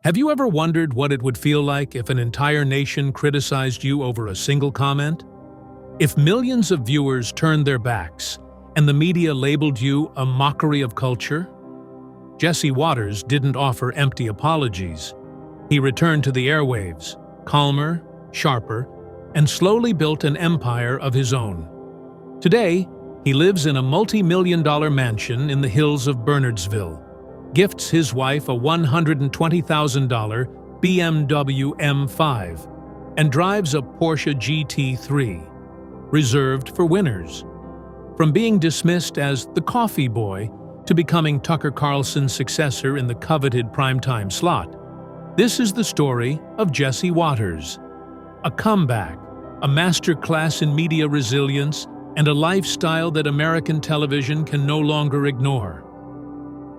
Have you ever wondered what it would feel like if an entire nation criticized you over a single comment? If millions of viewers turned their backs and the media labeled you a mockery of culture? Jesse Watters didn't offer empty apologies. He returned to the airwaves, calmer, sharper, and slowly built an empire of his own. Today, he lives in a multi-million-dollar mansion in the hills of Bernardsville, gifts his wife a $120,000 BMW M5, and drives a Porsche GT3, reserved for winners. From being dismissed as the coffee boy to becoming Tucker Carlson's successor in the coveted primetime slot, this is the story of Jesse Watters. A comeback, a masterclass in media resilience, and a lifestyle that American television can no longer ignore.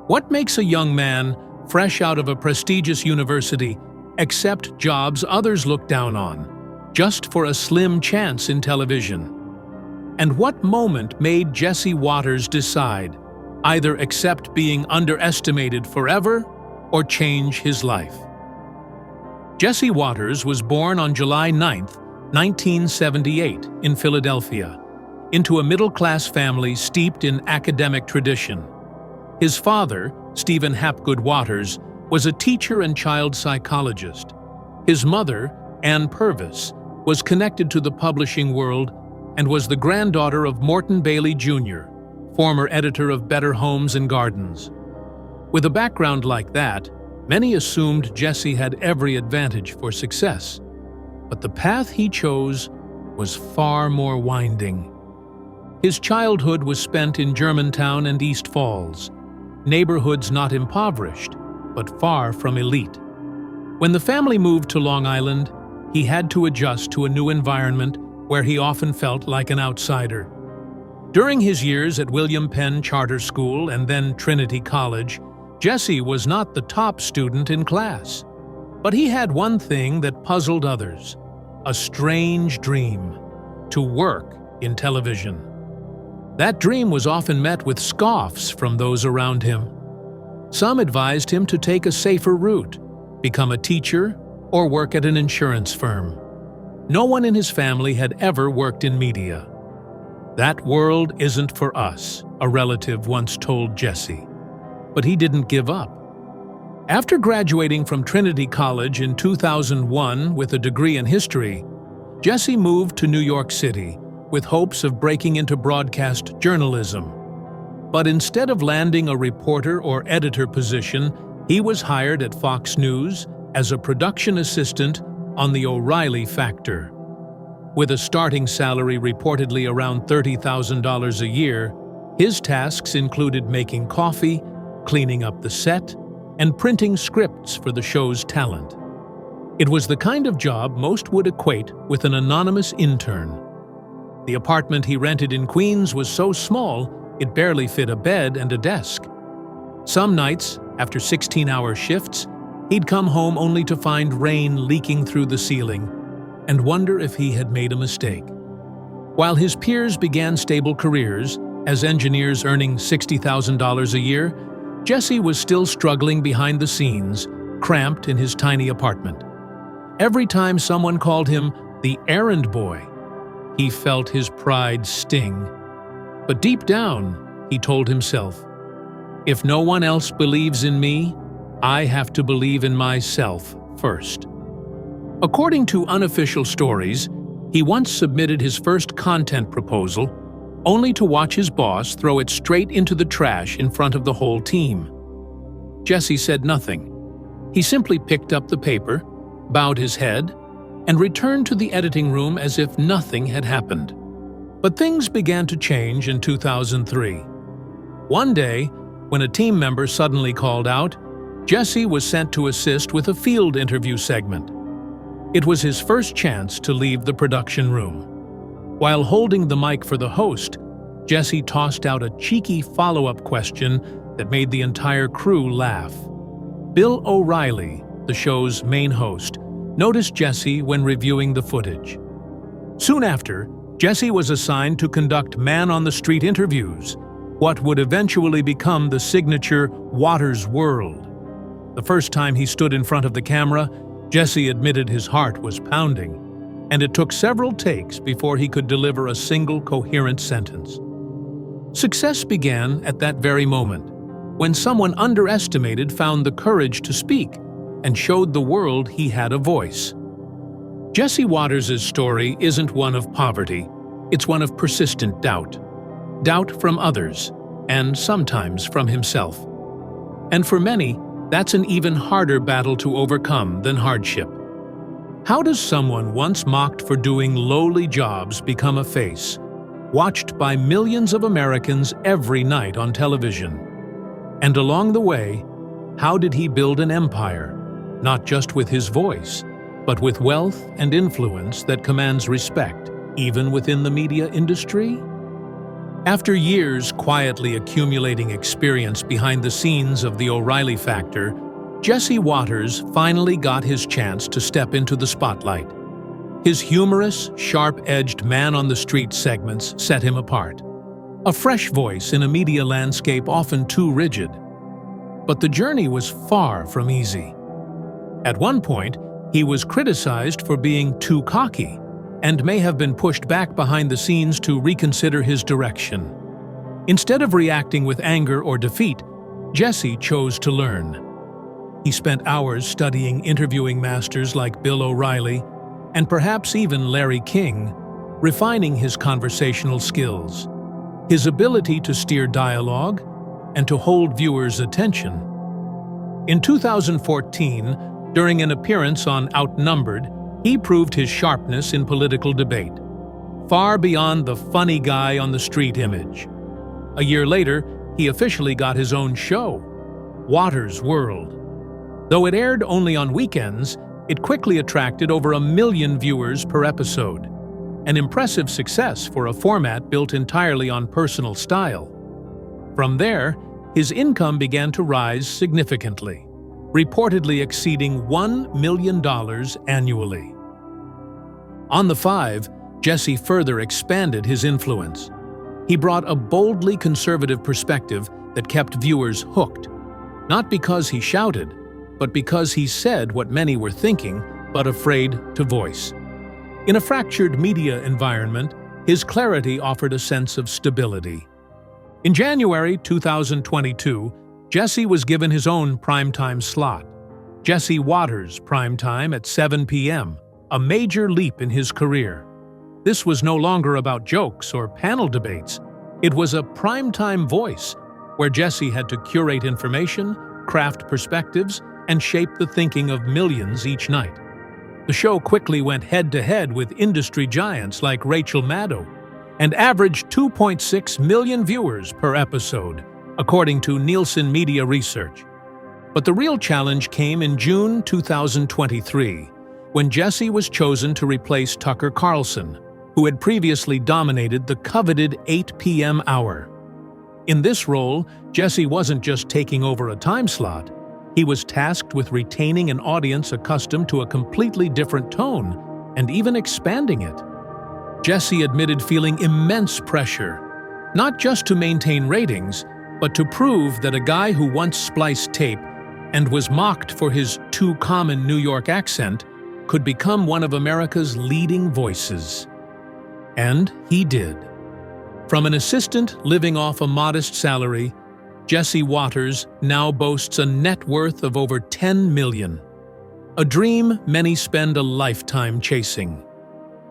What makes a young man, fresh out of a prestigious university, accept jobs others look down on, just for a slim chance in television? And what moment made Jesse Watters decide either accept being underestimated forever or change his life? Jesse Watters was born on July 9, 1978, in Philadelphia, into a middle-class family steeped in academic tradition. His father, Stephen Hapgood Watters, was a teacher and child psychologist. His mother, Ann Purvis, was connected to the publishing world and was the granddaughter of Morton Bailey Jr., former editor of Better Homes and Gardens. With a background like that, many assumed Jesse had every advantage for success. But the path he chose was far more winding. His childhood was spent in Germantown and East Falls, neighborhoods not impoverished, but far from elite. When the family moved to Long Island, he had to adjust to a new environment where he often felt like an outsider. During his years at William Penn Charter School and then Trinity College, Jesse was not the top student in class. But he had one thing that puzzled others: a strange dream: to work in television. That dream was often met with scoffs from those around him. Some advised him to take a safer route, become a teacher, or work at an insurance firm. No one in his family had ever worked in media. "That world isn't for us," a relative once told Jesse. But he didn't give up. After graduating from Trinity College in 2001 with a degree in history, Jesse moved to New York City with hopes of breaking into broadcast journalism. But instead of landing a reporter or editor position, he was hired at Fox News as a production assistant on The O'Reilly Factor. With a starting salary reportedly around $30,000 a year, his tasks included making coffee, cleaning up the set, and printing scripts for the show's talent. It was the kind of job most would equate with an anonymous intern. The apartment he rented in Queens was so small it barely fit a bed and a desk. Some nights, after 16-hour shifts, he'd come home only to find rain leaking through the ceiling and wonder if he had made a mistake. While his peers began stable careers, as engineers earning $60,000 a year, Jesse was still struggling behind the scenes, cramped in his tiny apartment. Every time someone called him the errand boy, he felt his pride sting. But deep down, he told himself, "If no one else believes in me, I have to believe in myself first." According to unofficial stories, he once submitted his first content proposal, only to watch his boss throw it straight into the trash in front of the whole team. Jesse said nothing. He simply picked up the paper, bowed his head, and returned to the editing room as if nothing had happened. But things began to change in 2003. One day, when a team member suddenly called out, Jesse was sent to assist with a field interview segment. It was his first chance to leave the production room. While holding the mic for the host, Jesse tossed out a cheeky follow-up question that made the entire crew laugh. Bill O'Reilly, the show's main host, noticed Jesse when reviewing the footage. Soon after, Jesse was assigned to conduct man-on-the-street interviews, what would eventually become the signature Watters World. The first time he stood in front of the camera, Jesse admitted his heart was pounding, and it took several takes before he could deliver a single coherent sentence. Success began at that very moment, when someone underestimated found the courage to speak and showed the world he had a voice. Jesse Waters' story isn't one of poverty, it's one of persistent doubt. Doubt from others, and sometimes from himself. And for many, that's an even harder battle to overcome than hardship. How does someone once mocked for doing lowly jobs become a face, watched by millions of Americans every night on television? And along the way, how did he build an empire, not just with his voice, but with wealth and influence that commands respect, even within the media industry? After years quietly accumulating experience behind the scenes of the O'Reilly Factor, Jesse Waters finally got his chance to step into the spotlight. His humorous, sharp-edged man-on-the-street segments set him apart. A fresh voice in a media landscape often too rigid. But the journey was far from easy. At one point, he was criticized for being too cocky, and may have been pushed back behind the scenes to reconsider his direction. Instead of reacting with anger or defeat, Jesse chose to learn. He spent hours studying interviewing masters like Bill O'Reilly, and perhaps even Larry King, refining his conversational skills, his ability to steer dialogue, and to hold viewers' attention. In 2014, during an appearance on Outnumbered, he proved his sharpness in political debate, far beyond the funny guy on the street image. A year later, he officially got his own show, Waters' World. Though it aired only on weekends, it quickly attracted over 1 million viewers per episode, an impressive success for a format built entirely on personal style. From there, his income began to rise significantly, reportedly exceeding $1 million annually. On The Five, Jesse further expanded his influence. He brought a boldly conservative perspective that kept viewers hooked, not because he shouted, but because he said what many were thinking but afraid to voice. In a fractured media environment, his clarity offered a sense of stability. In January 2022, Jesse was given his own primetime slot, Jesse Waters Primetime at 7 p.m., a major leap in his career. This was no longer about jokes or panel debates. It was a primetime voice, where Jesse had to curate information, craft perspectives, and shape the thinking of millions each night. The show quickly went head-to-head with industry giants like Rachel Maddow, and averaged 2.6 million viewers per episode, according to Nielsen Media Research. But the real challenge came in June 2023, when Jesse was chosen to replace Tucker Carlson, who had previously dominated the coveted 8 p.m. hour. In this role, Jesse wasn't just taking over a time slot, he was tasked with retaining an audience accustomed to a completely different tone, and even expanding it. Jesse admitted feeling immense pressure, not just to maintain ratings, but to prove that a guy who once spliced tape and was mocked for his too common New York accent could become one of America's leading voices. And he did. From an assistant living off a modest salary, Jesse Waters now boasts a net worth of over $10 million, a dream many spend a lifetime chasing.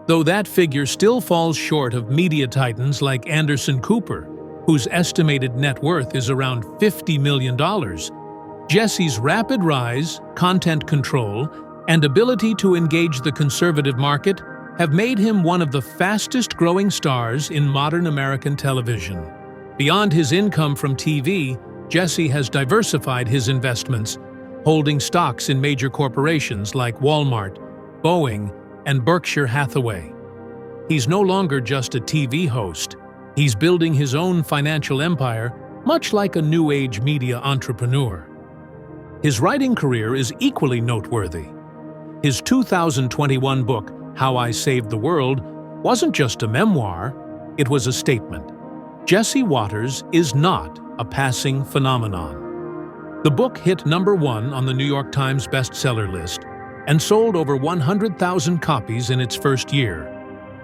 Though that figure still falls short of media titans like Anderson Cooper, whose estimated net worth is around $50 million, Jesse's rapid rise, content control, and ability to engage the conservative market have made him one of the fastest-growing stars in modern American television. Beyond his income from TV, Jesse has diversified his investments, holding stocks in major corporations like Walmart, Boeing, and Berkshire Hathaway. He's no longer just a TV host. He's building his own financial empire, much like a new age media entrepreneur. His writing career is equally noteworthy. His 2021 book, How I Saved the World, wasn't just a memoir, it was a statement. Jesse Waters is not a passing phenomenon. The book hit #1 on the New York Times bestseller list and sold over 100,000 copies in its first year,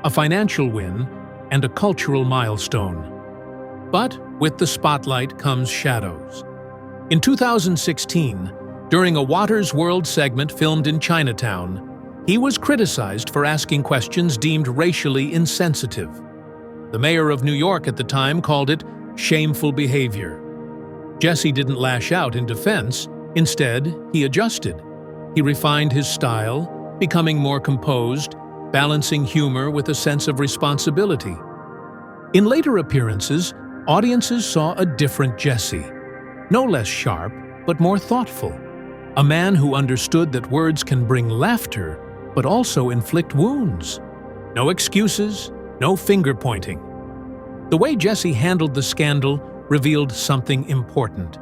a financial win and a cultural milestone. But with the spotlight comes shadows. In 2016, during a Waters World segment filmed in Chinatown, he was criticized for asking questions deemed racially insensitive. The mayor of New York at the time called it shameful behavior. Jesse didn't lash out in defense. Instead, he adjusted. He refined his style, becoming more composed, balancing humor with a sense of responsibility. In later appearances, audiences saw a different Jesse. No less sharp, but more thoughtful. A man who understood that words can bring laughter, but also inflict wounds. No excuses, no finger-pointing. The way Jesse handled the scandal revealed something important.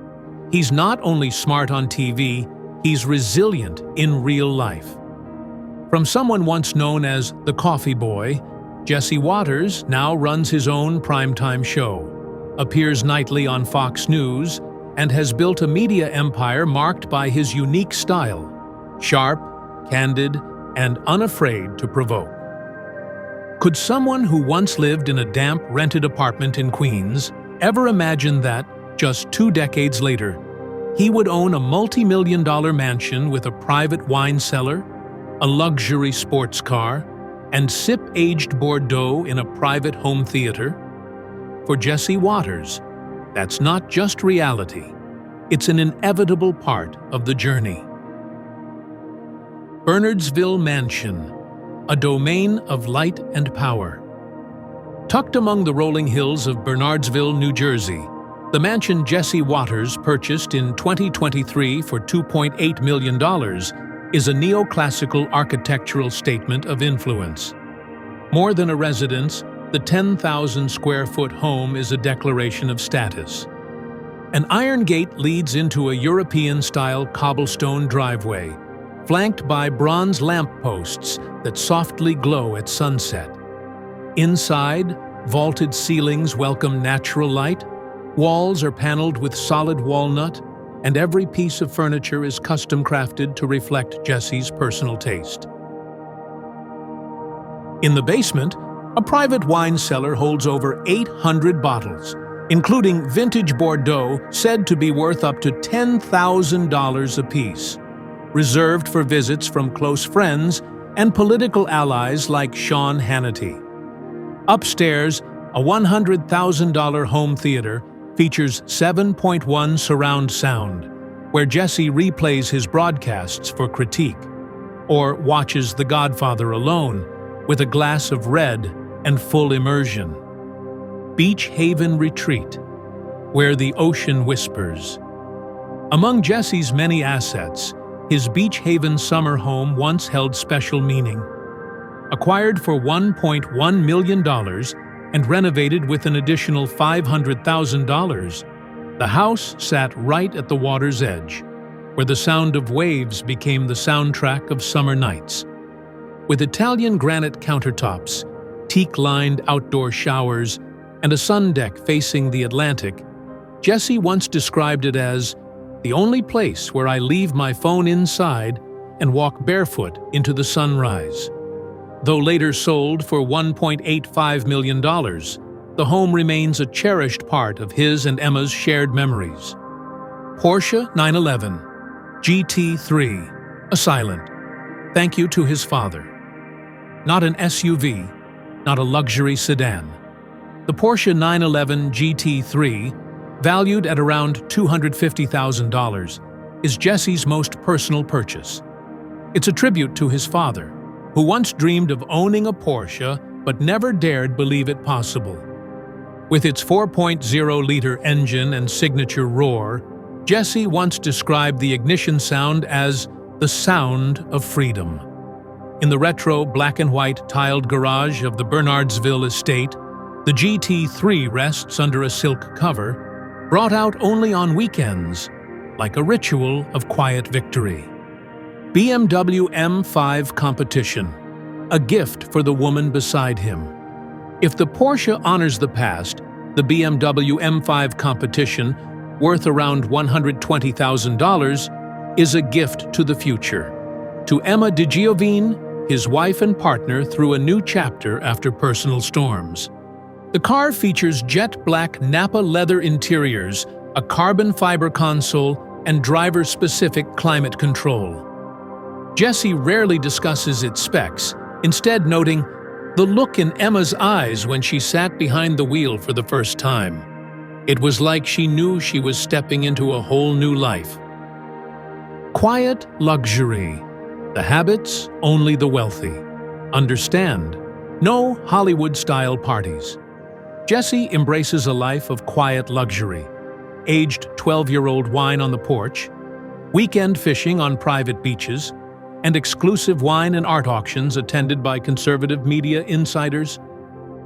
He's not only smart on TV, he's resilient in real life. From someone once known as the Coffee Boy, Jesse Waters now runs his own primetime show, appears nightly on Fox News, and has built a media empire marked by his unique style, sharp, candid, and unafraid to provoke. Could someone who once lived in a damp, rented apartment in Queens ever imagine that, just 2 decades later, he would own a multi-million-dollar mansion with a private wine cellar, a luxury sports car, and sip aged Bordeaux in a private home theater? For Jesse Waters, that's not just reality. It's an inevitable part of the journey. Bernardsville Mansion, a domain of light and power. Tucked among the rolling hills of Bernardsville, New Jersey, the mansion Jesse Waters purchased in 2023 for $2.8 million is a neoclassical architectural statement of influence. More than a residence, the 10,000-square-foot home is a declaration of status. An iron gate leads into a European-style cobblestone driveway, flanked by bronze lampposts that softly glow at sunset. Inside, vaulted ceilings welcome natural light, walls are paneled with solid walnut, and every piece of furniture is custom-crafted to reflect Jesse's personal taste. In the basement, a private wine cellar holds over 800 bottles, including vintage Bordeaux said to be worth up to $10,000 apiece, reserved for visits from close friends and political allies like Sean Hannity. Upstairs, a $100,000 home theater features 7.1 surround sound, where Jesse replays his broadcasts for critique, or watches The Godfather alone with a glass of red and full immersion. Beach Haven Retreat, where the ocean whispers. Among Jesse's many assets, his Beach Haven summer home once held special meaning. Acquired for $1.1 million and renovated with an additional $500,000, the house sat right at the water's edge, where the sound of waves became the soundtrack of summer nights. With Italian granite countertops, teak-lined outdoor showers, and a sun deck facing the Atlantic, Jesse once described it as the only place where I leave my phone inside and walk barefoot into the sunrise. Though later sold for $1.85 million, the home remains a cherished part of his and Emma's shared memories. Porsche 911 GT3, a silent thank you to his father. Not an SUV, not a luxury sedan. The Porsche 911 GT3, valued at around $250,000, is Jesse's most personal purchase. It's a tribute to his father, who once dreamed of owning a Porsche but never dared believe it possible. With its 4.0-liter engine and signature roar, Jesse once described the ignition sound as the sound of freedom. In the retro black-and-white tiled garage of the Bernardsville estate, the GT3 rests under a silk cover, brought out only on weekends, like a ritual of quiet victory. BMW M5 Competition, a gift for the woman beside him. If the Porsche honors the past, the BMW M5 Competition worth around $120,000, is a gift to the future. To Emma DiGiovine, his wife and partner through a new chapter after personal storms. The car features jet black Napa leather interiors, a carbon fiber console, and driver-specific climate control. Jesse rarely discusses its specs, instead noting the look in Emma's eyes when she sat behind the wheel for the first time. It was like she knew she was stepping into a whole new life. Quiet luxury. The habits only the wealthy. Understand, no Hollywood-style parties. Jesse embraces a life of quiet luxury. Aged 12-year-old wine on the porch, weekend fishing on private beaches, and exclusive wine and art auctions attended by conservative media insiders.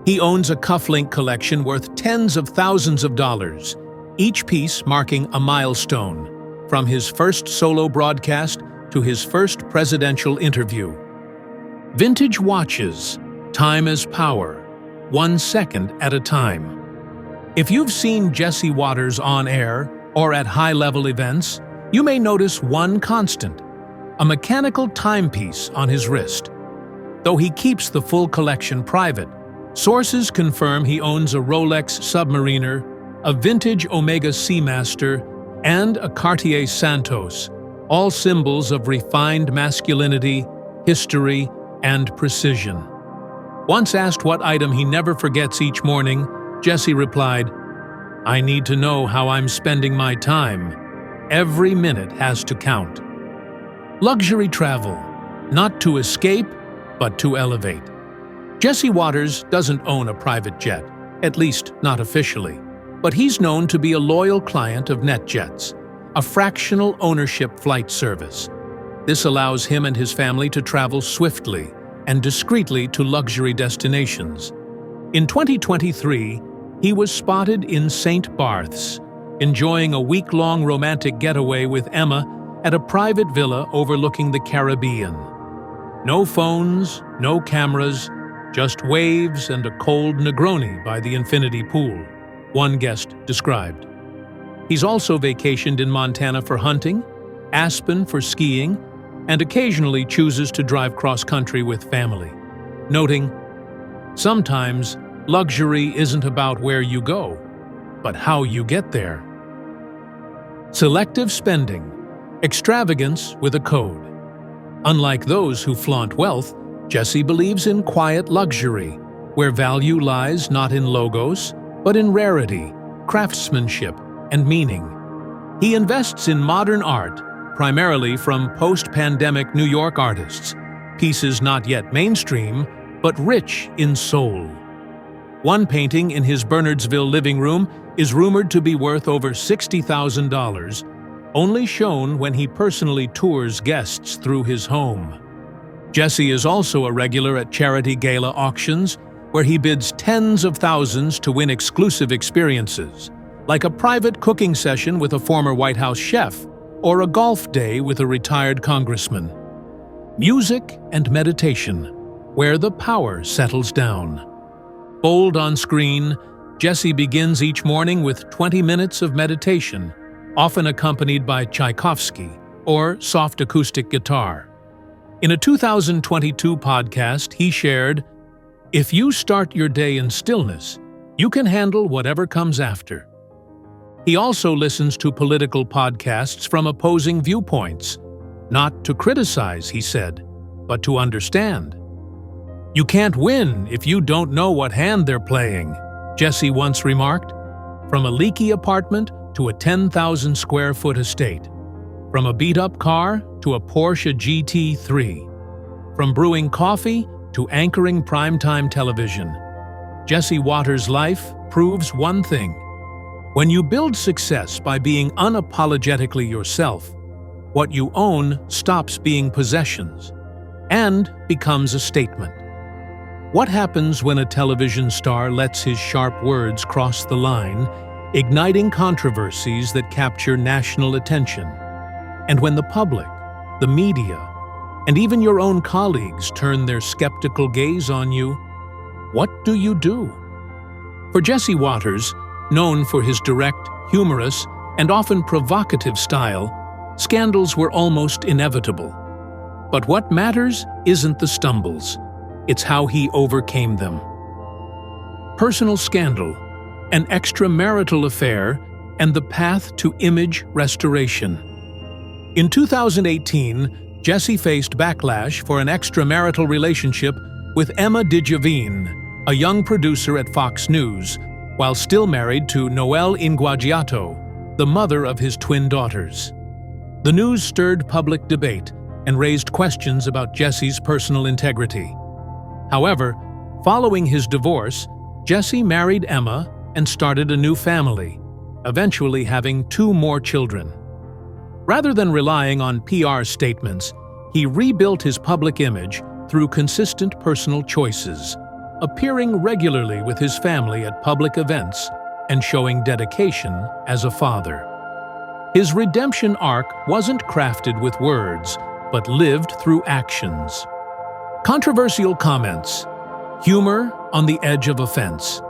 He owns a cufflink collection worth tens of thousands of dollars, each piece marking a milestone, from his first solo broadcast to his first presidential interview. Vintage watches, time as power, 1 second at a time. If you've seen Jesse Waters on air or at high-level events, you may notice one constant: a mechanical timepiece on his wrist. Though he keeps the full collection private, sources confirm he owns a Rolex Submariner, a vintage Omega Seamaster, and a Cartier Santos, all symbols of refined masculinity, history, and precision. Once asked what item he never forgets each morning, Jesse replied, "I need to know how I'm spending my time. Every minute has to count." Luxury travel, not to escape, but to elevate. Jesse Waters doesn't own a private jet, at least not officially, but he's known to be a loyal client of NetJets, a fractional ownership flight service. This allows him and his family to travel swiftly and discreetly to luxury destinations. In 2023, he was spotted in St. Barths, enjoying a week-long romantic getaway with Emma at a private villa overlooking the Caribbean. No phones, no cameras, just waves and a cold Negroni by the infinity pool, one guest described. He's also vacationed in Montana for hunting, Aspen for skiing, and occasionally chooses to drive cross-country with family, noting, "Sometimes luxury isn't about where you go, but how you get there." Selective spending, extravagance with a code. Unlike those who flaunt wealth, Jesse believes in quiet luxury, where value lies not in logos, but in rarity, craftsmanship, and meaning. He invests in modern art, primarily from post-pandemic New York artists, pieces not yet mainstream, but rich in soul. One painting in his Bernardsville living room is rumored to be worth over $60,000, only shown when he personally tours guests through his home. Jesse is also a regular at charity gala auctions, where he bids tens of thousands to win exclusive experiences, like a private cooking session with a former White House chef or a golf day with a retired congressman. Music and meditation, where the power settles down. Bold on screen, Jesse begins each morning with 20 minutes of meditation, often accompanied by Tchaikovsky or soft acoustic guitar. In a 2022 podcast, he shared, "If you start your day in stillness, you can handle whatever comes after." He also listens to political podcasts from opposing viewpoints, not to criticize, he said, but to understand. "You can't win if you don't know what hand they're playing," Jesse once remarked. From a leaky apartment to a 10,000-square-foot estate. From a beat-up car to a Porsche GT3. From brewing coffee to anchoring primetime television. Jesse Waters' life proves one thing. When you build success by being unapologetically yourself, what you own stops being possessions and becomes a statement. What happens when a television star lets his sharp words cross the line, igniting controversies that capture national attention? And when the public, the media, and even your own colleagues turn their skeptical gaze on you, what do you do? For Jesse Waters, known for his direct, humorous, and often provocative style, scandals were almost inevitable. But what matters isn't the stumbles, it's how he overcame them. Personal scandal, an extramarital affair, and the path to image restoration. In 2018, Jesse faced backlash for an extramarital relationship with Emma DeGiovine, a young producer at Fox News, while still married to Noelle Inguagiato, the mother of his twin daughters. The news stirred public debate and raised questions about Jesse's personal integrity. However, following his divorce, Jesse married Emma and started a new family, eventually having 2 more children. Rather than relying on PR statements, he rebuilt his public image through consistent personal choices, appearing regularly with his family at public events and showing dedication as a father. His redemption arc wasn't crafted with words, but lived through actions. Controversial comments. Humor on the edge of offense.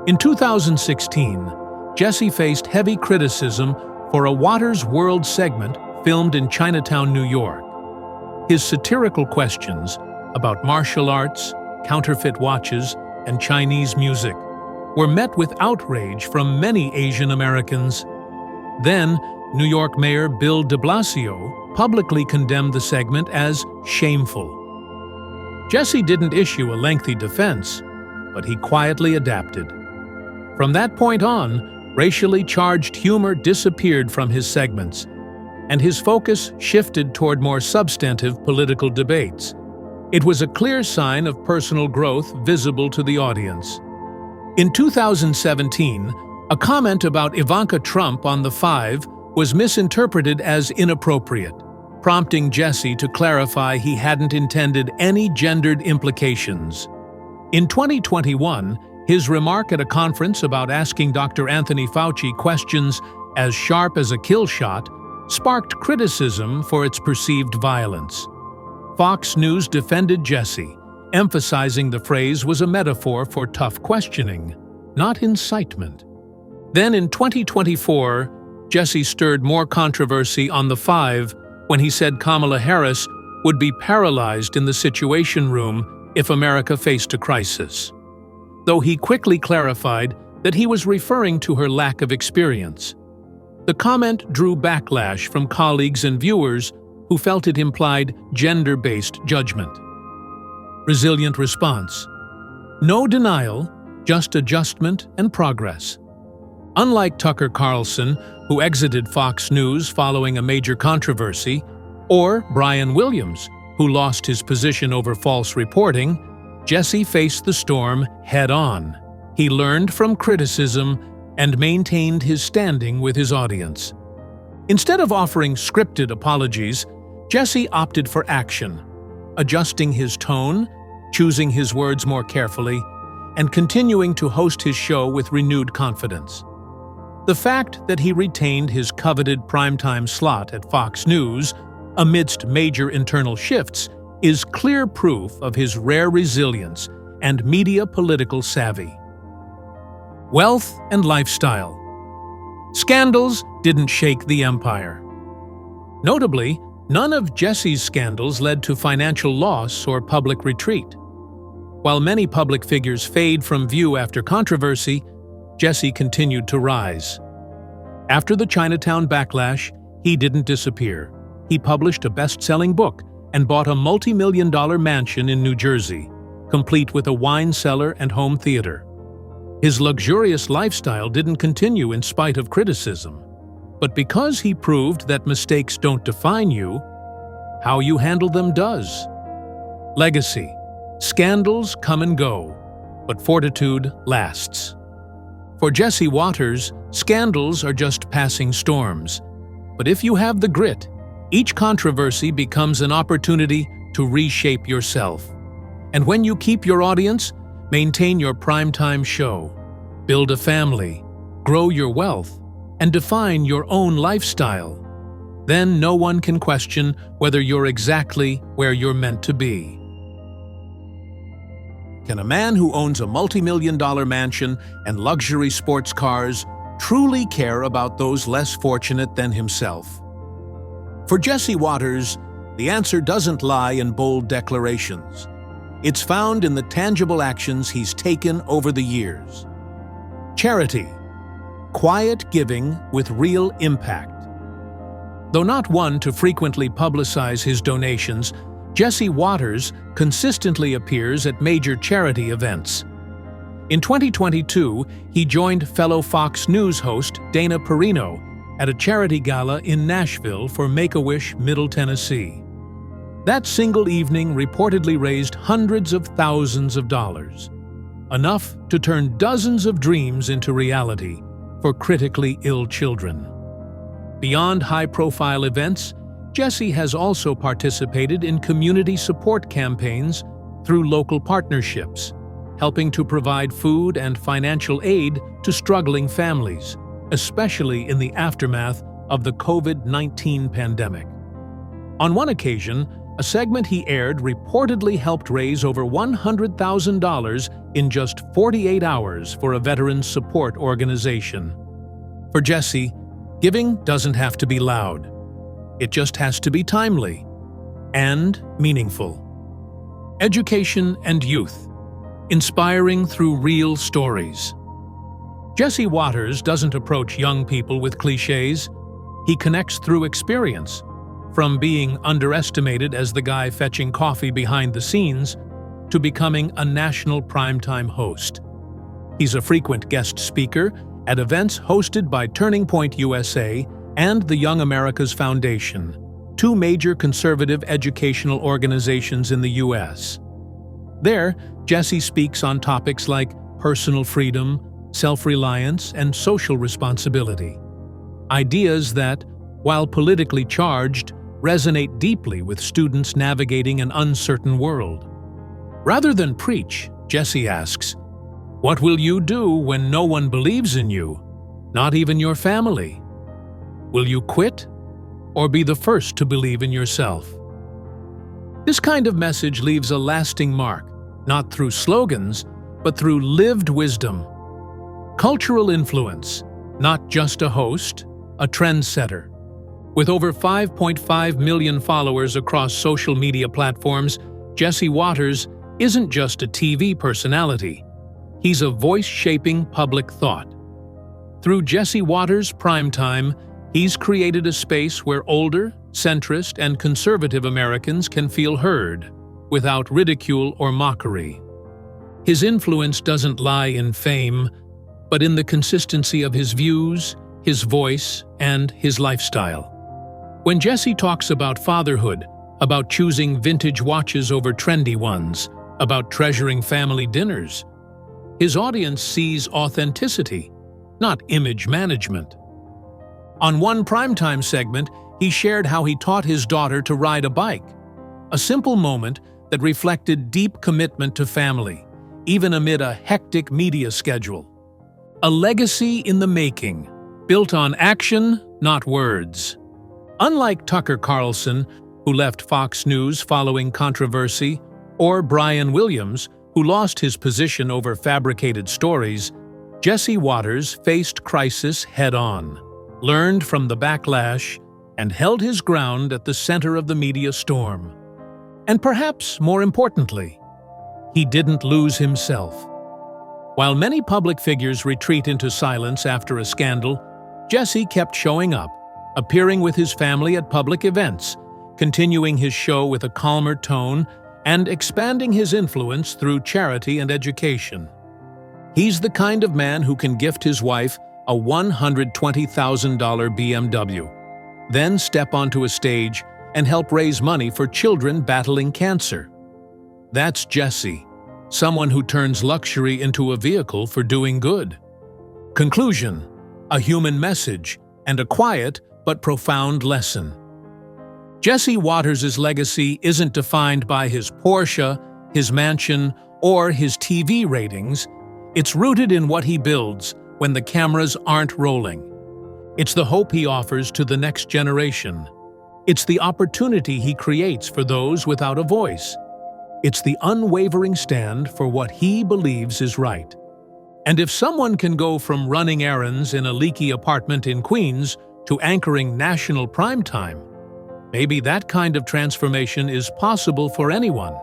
In 2016, Jesse faced heavy criticism for a Water's World segment filmed in Chinatown, New York. His satirical questions about martial arts, counterfeit watches, and Chinese music were met with outrage from many Asian Americans. Then, New York Mayor Bill de Blasio publicly condemned the segment as shameful. Jesse didn't issue a lengthy defense, but he quietly adapted. From that point on, racially charged humor disappeared from his segments, and his focus shifted toward more substantive political debates. It was a clear sign of personal growth visible to the audience. In 2017, a comment about Ivanka Trump on The Five was misinterpreted as inappropriate, prompting Jesse to clarify he hadn't intended any gendered implications. In 2021, his remark at a conference about asking Dr. Anthony Fauci questions as sharp as a kill shot sparked criticism for its perceived violence. Fox News defended Jesse, emphasizing the phrase was a metaphor for tough questioning, not incitement. Then in 2024, Jesse stirred more controversy on The Five when he said Kamala Harris would be paralyzed in the Situation Room if America faced a crisis, though he quickly clarified that he was referring to her lack of experience. The comment drew backlash from colleagues and viewers who felt it implied gender-based judgment. Resilient response. No denial, just adjustment and progress. Unlike Tucker Carlson, who exited Fox News following a major controversy, or Brian Williams, who lost his position over false reporting, Jesse faced the storm head-on. He learned from criticism and maintained his standing with his audience. Instead of offering scripted apologies, Jesse opted for action, adjusting his tone, choosing his words more carefully, and continuing to host his show with renewed confidence. The fact that he retained his coveted primetime slot at Fox News amidst major internal shifts is clear proof of his rare resilience and media political savvy. Wealth and lifestyle. Scandals didn't shake the empire. Notably, none of Jesse's scandals led to financial loss or public retreat. While many public figures fade from view after controversy, Jesse continued to rise. After the Chinatown backlash, he didn't disappear. He published a best-selling book and bought a multi-million-dollar mansion in New Jersey, complete with a wine cellar and home theater. His luxurious lifestyle didn't continue in spite of criticism, but because he proved that mistakes don't define you, how you handle them does. Legacy. Scandals come and go, but fortitude lasts. For Jesse Waters, scandals are just passing storms. But if you have the grit, each controversy becomes an opportunity to reshape yourself. And when you keep your audience, maintain your primetime show, build a family, grow your wealth, and define your own lifestyle, then no one can question whether you're exactly where you're meant to be. Can a man who owns a multi-million-dollar mansion and luxury sports cars truly care about those less fortunate than himself? For Jesse Waters, the answer doesn't lie in bold declarations. It's found in the tangible actions he's taken over the years. Charity. Quiet giving with real impact. Though not one to frequently publicize his donations, Jesse Waters consistently appears at major charity events. In 2022, he joined fellow Fox News host Dana Perino at a charity gala in Nashville for Make-A-Wish Middle Tennessee. That single evening reportedly raised hundreds of thousands of dollars, enough to turn dozens of dreams into reality for critically ill children. Beyond high-profile events, Jesse has also participated in community support campaigns through local partnerships, helping to provide food and financial aid to struggling families, especially in the aftermath of the COVID-19 pandemic. On one occasion, a segment he aired reportedly helped raise over $100,000 in just 48 hours for a veterans support organization. For Jesse, giving doesn't have to be loud. It just has to be timely and meaningful. Education and youth. Inspiring through real stories. Jesse Waters doesn't approach young people with cliches. He connects through experience, from being underestimated as the guy fetching coffee behind the scenes to becoming a national primetime host. He's a frequent guest speaker at events hosted by Turning Point USA and the Young America's Foundation, two major conservative educational organizations in the U.S. There, Jesse speaks on topics like personal freedom, self-reliance, and social responsibility. Ideas that, while politically charged, resonate deeply with students navigating an uncertain world. Rather than preach, Jesse asks, "What will you do when no one believes in you, not even your family? Will you quit or be the first to believe in yourself?" This kind of message leaves a lasting mark, not through slogans, but through lived wisdom. Cultural influence, not just a host, a trendsetter. With over 5.5 million followers across social media platforms, Jesse Waters isn't just a TV personality. He's a voice-shaping public thought. Through Jesse Waters' Primetime, he's created a space where older, centrist, and conservative Americans can feel heard, without ridicule or mockery. His influence doesn't lie in fame, but in the consistency of his views, his voice, and his lifestyle. When Jesse talks about fatherhood, about choosing vintage watches over trendy ones, about treasuring family dinners, his audience sees authenticity, not image management. On one primetime segment, he shared how he taught his daughter to ride a bike, a simple moment that reflected deep commitment to family, even amid a hectic media schedule. A legacy in the making, built on action, not words. Unlike Tucker Carlson, who left Fox News following controversy, or Brian Williams, who lost his position over fabricated stories, Jesse Waters faced crisis head-on, learned from the backlash, and held his ground at the center of the media storm. And perhaps more importantly, he didn't lose himself. While many public figures retreat into silence after a scandal, Jesse kept showing up, appearing with his family at public events, continuing his show with a calmer tone, and expanding his influence through charity and education. He's the kind of man who can gift his wife a $120,000 BMW, then step onto a stage and help raise money for children battling cancer. That's Jesse, someone who turns luxury into a vehicle for doing good. Conclusion: a human message and a quiet but profound lesson. Jesse Waters' legacy isn't defined by his Porsche, his mansion, or his TV ratings. It's rooted in what he builds when the cameras aren't rolling. It's the hope he offers to the next generation. It's the opportunity he creates for those without a voice. It's the unwavering stand for what he believes is right. And if someone can go from running errands in a leaky apartment in Queens to anchoring national primetime, maybe that kind of transformation is possible for anyone.